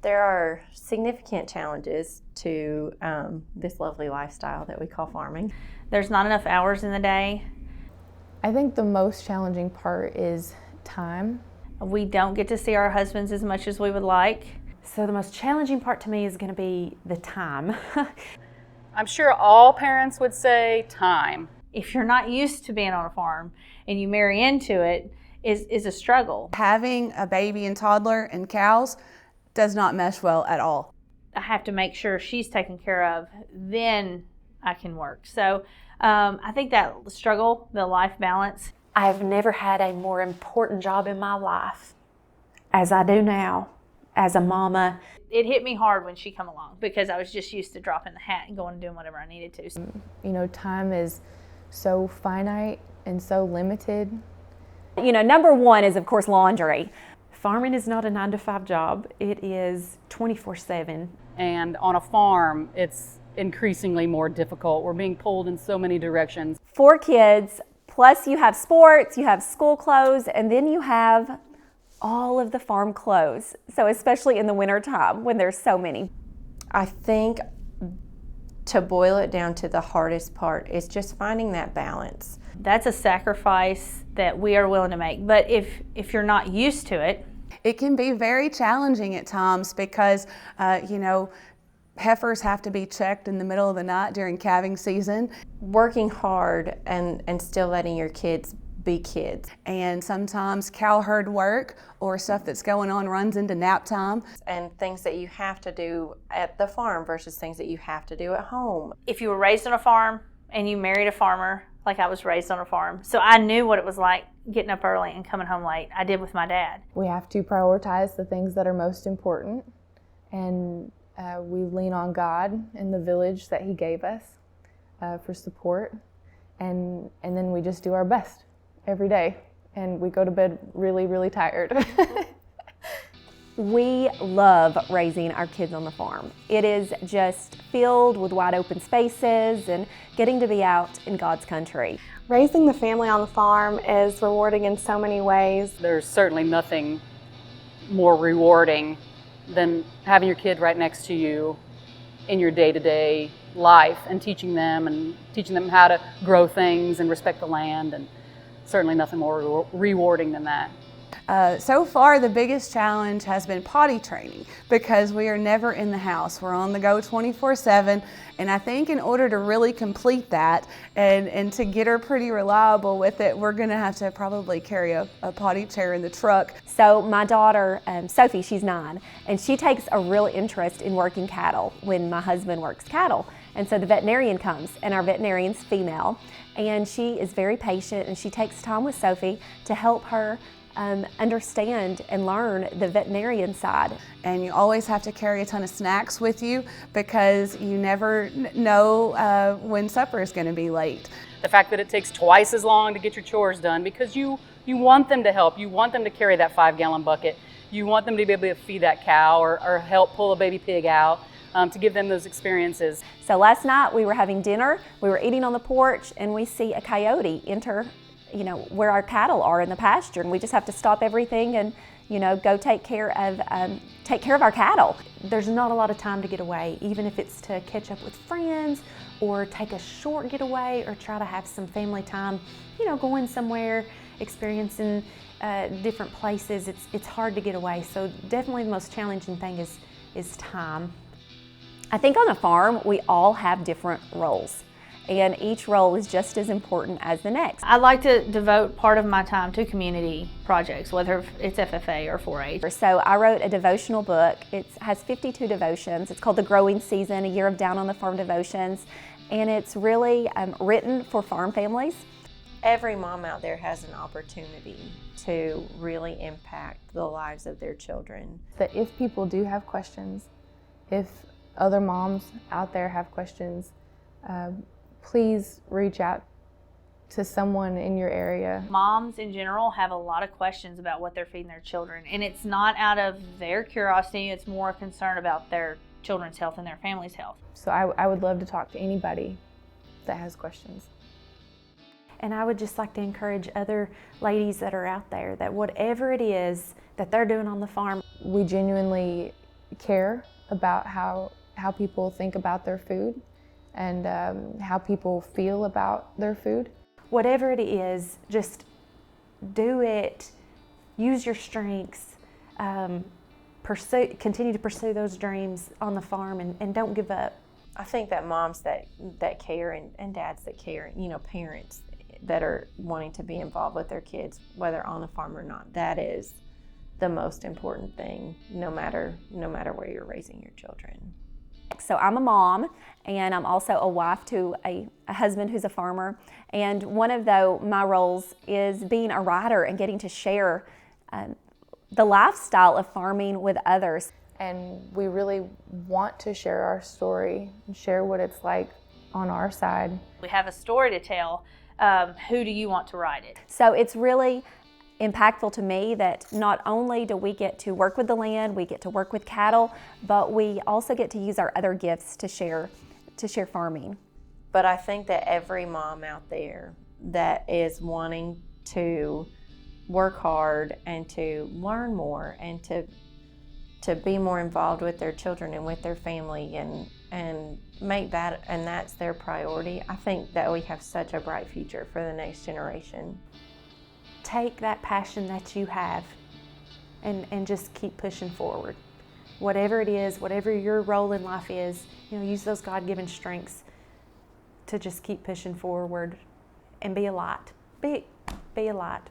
There are significant challenges to this lovely lifestyle that we call farming. There's not enough hours in the day. I think the most challenging part is time. We don't get to see our husbands as much as we would like. So the most challenging part to me is going to be the time. I'm sure all parents would say time. If you're not used to being on a farm and you marry into it, is a struggle. Having a baby and toddler and cows does not mesh well at all. I have to make sure she's taken care of, then I can work. So I think that struggle, the life balance. I've never had a more important job in my life as I do now as a mama. It hit me hard when she come along because I was just used to dropping the hat and going and doing whatever I needed to. You know, time is so finite and so limited. You know, number one is, of course, laundry. Farming is not a 9-to-5 job. It is 24/7. And on a farm, it's increasingly more difficult. We're being pulled in so many directions. 4 kids, plus you have sports, you have school clothes, and then you have all of the farm clothes. So especially in the wintertime when there's so many. I think to boil it down to the hardest part is just finding that balance. That's a sacrifice that we are willing to make. But if you're not used to it, It can be very challenging at times because, you know, heifers have to be checked in the middle of the night during calving season. Working hard and still letting your kids be kids. And sometimes cow herd work or stuff that's going on runs into nap time. And things that you have to do at the farm versus things that you have to do at home. if you were raised on a farm and you married a farmer, like I was raised on a farm, so I knew what it was like getting up early and coming home late. I did with my dad. We have to prioritize the things that are most important, and we lean on God and the village that He gave us for support, and then we just do our best every day, and we go to bed really, really tired. We love raising our kids on the farm. It is just filled with wide open spaces and getting to be out in God's country. Raising the family on the farm is rewarding in so many ways. There's certainly nothing more rewarding than having your kid right next to you in your day-to-day life and teaching them how to grow things and respect the land, and certainly nothing more rewarding than that. So far, the biggest challenge has been potty training because we are never in the house. We're on the go 24/7, and I think in order to really complete that and to get her pretty reliable with it, we're going to have to probably carry a potty chair in the truck. So my daughter, Sophie, she's 9, and she takes a real interest in working cattle when my husband works cattle. And so the veterinarian comes, and our veterinarian's female, and she is very patient, and she takes time with Sophie to help her understand and learn the veterinarian side. And you always have to carry a ton of snacks with you because you never know when supper is going to be late. The fact that it takes twice as long to get your chores done because you want them to help. You want them to carry that 5-gallon bucket. You want them to be able to feed that cow or help pull a baby pig out, to give them those experiences. So last night we were having dinner, we were eating on the porch, and we see a coyote enter, you know, where our cattle are in the pasture, and we just have to stop everything and, you know, go take care of our cattle. There's not a lot of time to get away, even if it's to catch up with friends or take a short getaway or try to have some family time, you know, going somewhere, experiencing different places. It's hard to get away. So definitely the most challenging thing is time. I think on a farm we all have different roles, and each role is just as important as the next. I like to devote part of my time to community projects, whether it's FFA or 4-H. So I wrote a devotional book. It has 52 devotions. It's called The Growing Season, a year of Down on the Farm devotions, and it's really written for farm families. Every mom out there has an opportunity to really impact the lives of their children. That if people do have questions, if other moms out there have questions, please reach out to someone in your area. Moms in general have a lot of questions about what they're feeding their children, and it's not out of their curiosity, it's more a concern about their children's health and their family's health. So I would love to talk to anybody that has questions. And I would just like to encourage other ladies that are out there that whatever it is that they're doing on the farm, We genuinely care about how people think about their food and how people feel about their food. Whatever it is, just do it. Use your strengths. Continue to pursue those dreams on the farm, and don't give up. I think that moms that care and dads that care, parents that are wanting to be involved with their kids, whether on the farm or not, that is the most important thing, no matter where you're raising your children. So I'm a mom, and I'm also a wife to a husband who's a farmer. And one of my roles is being a writer and getting to share the lifestyle of farming with others. And we really want to share our story and share what it's like on our side. We have a story to tell. Who do you want to write it? So it's really impactful to me that not only do we get to work with the land, we get to work with cattle, but we also get to use our other gifts to share farming. But I think that every mom out there that is wanting to work hard and to learn more and to be more involved with their children and with their family and make that, and that's their priority, I think that we have such a bright future for the next generation. Take that passion that you have and just keep pushing forward. Whatever it is, whatever your role in life is, use those God-given strengths to just keep pushing forward and be a light. Be a light.